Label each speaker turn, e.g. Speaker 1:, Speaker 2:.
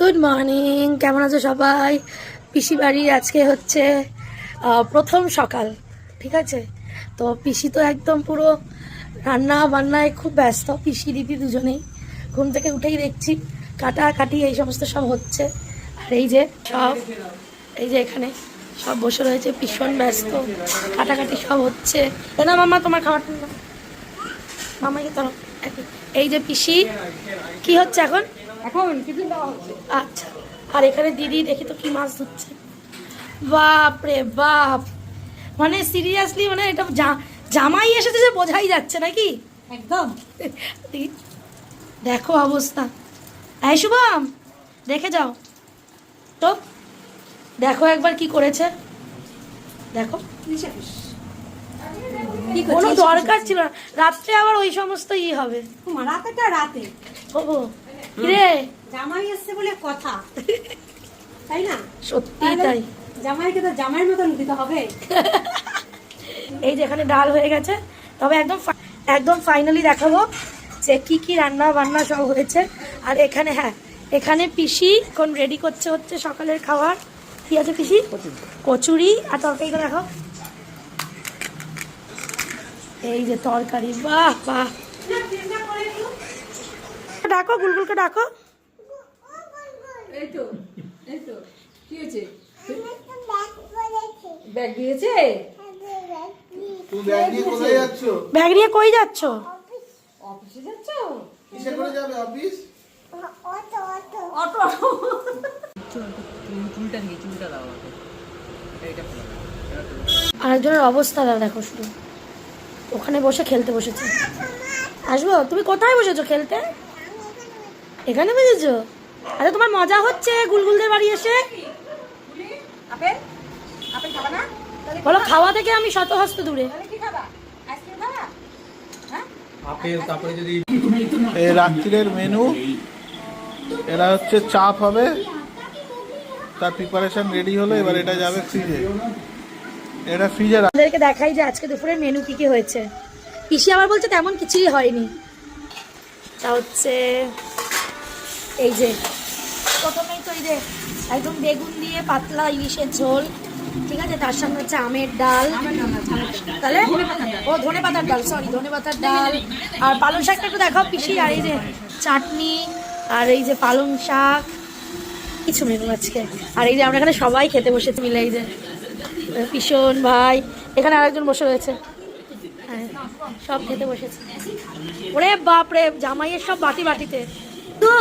Speaker 1: Good morning, কেমন আছো সবাই? পিসি বাড়ির আজকে হচ্ছে প্রথম সকাল, ঠিক আছে? তো পিসি তো একদম পুরো রান্না বান্নায় খুব ব্যস্ত, পিসি দিদি দুজনেই। ঘুম থেকে উঠেই দেখছি কাটাকাটি এই সমস্ত সব হচ্ছে। আর এই যে সব, এই যে এখানে সব বসে রয়েছে, ভীষণ ব্যস্ত, কাটাকাটি সব হচ্ছে। না মামা, তোমার খাবারটা না মামাকে তো। এই যে পিসি, কি হচ্ছে এখন?
Speaker 2: এখন টিফিন দেওয়া হচ্ছে।
Speaker 1: আচ্ছা, আর এখানে দিদি দেখি তো কি মাছ ধরছে। বাপ রে বাপ, মানে সিরিয়াসলি, মানে এটা জামাই এসেছে যে বোঝাই যাচ্ছে নাকি
Speaker 2: একদম।
Speaker 1: দেখো অবস্থা। এই শুভম, দেখে যাও তো, দেখো একবার কি করেছে, দেখো। কোনো দরকার ছিল না, রাত্রে আবার ওই সমস্ত হবে।
Speaker 2: রাতেটা রাতে
Speaker 1: ওহো, রে
Speaker 2: জামাই এসছে বলে কথা, তাই না?
Speaker 1: সত্যি তাই,
Speaker 2: জামাইকে তো জামাইয়ের মতন দিতে হবে।
Speaker 1: এই যে এখানে ডাল হয়ে গেছে, তবে একদম একদম ফাইনালি দেখাবো যে কি কি রান্না বান্না সব হয়েছে। আর এখানে, হ্যাঁ, এখানে পিসি এখন রেডি করছে হচ্ছে সকালের খাবার। কি আছে পিসি? কচুরি। আর তরকারিটা দেখো, এই যে তরকারি, বাহ বাহ। ডাকো গুলগুলকে, ডাকো।
Speaker 2: এই তো কি হয়েছে? ব্যাগ দিয়েছে?
Speaker 3: তুমি ব্যাগ নিয়ে কোথায় যাচ্ছ?
Speaker 1: ব্যাগ নিয়ে কই যাচ্ছ?
Speaker 2: অফিসে যাচ্ছ?
Speaker 3: কিসে করে যাবে অফিস?
Speaker 2: অটো। চুলটা দাও আমাকে।
Speaker 1: আরেকজনের অবস্থা দেখো শুধু, ওখানে বসে খেলতে বসেছে। আসবো? তুমি কোথায় বসেছো খেলতে? এখানে বসেছো? আচ্ছা, তোমার মজা হচ্ছে গুলগুলদের বাড়ি এসে?
Speaker 2: আপেল আপেল খাবা না?
Speaker 1: বলো, খাওয়া থেকে আমি শতহস্ত দূরে।
Speaker 2: তাহলে কি খাবা? আইসক্রিম খাবা? হ্যাঁ,
Speaker 3: আপেল। তারপরে যদি এই রাত্রির মেনু, এরা হচ্ছে চাপ হবে, তার প্রিপারেশন রেডি হলো, এবার এটা যাবে ফ্রিজে। এটা ফ্রিজে
Speaker 1: আপনাদেরকে দেখাই যে আজকে দুপুরের মেনু কি কি হয়েছে। পিসি আবার বলছে তেমন কিছুই হয়নি। তা হচ্ছে এই যে প্রথমেই তো এই যে একদম বেগুন দিয়ে পাতলা ইলিশের ঝোল, ঠিক আছে? তার সঙ্গে হচ্ছে আমের ডাল, তাহলে ও ধনে পাতার ডাল, সরি ধনে পাতার ডাল। আর পালং শাকটা একটু দেখাও পিসি। আর এই যে চাটনি, আর এই যে পালং শাক, কিছু মেনু আজকে। আর এই যে আমরা এখানে সবাই খেতে বসেছি মিলে, এই যে পিসন ভাই, এখানে আরেকজন বসে রয়েছে, হ্যাঁ, সব খেতে বসেছে। ওরে বাপ রে, জামাইয়ের সব বাটি বাটিতে তো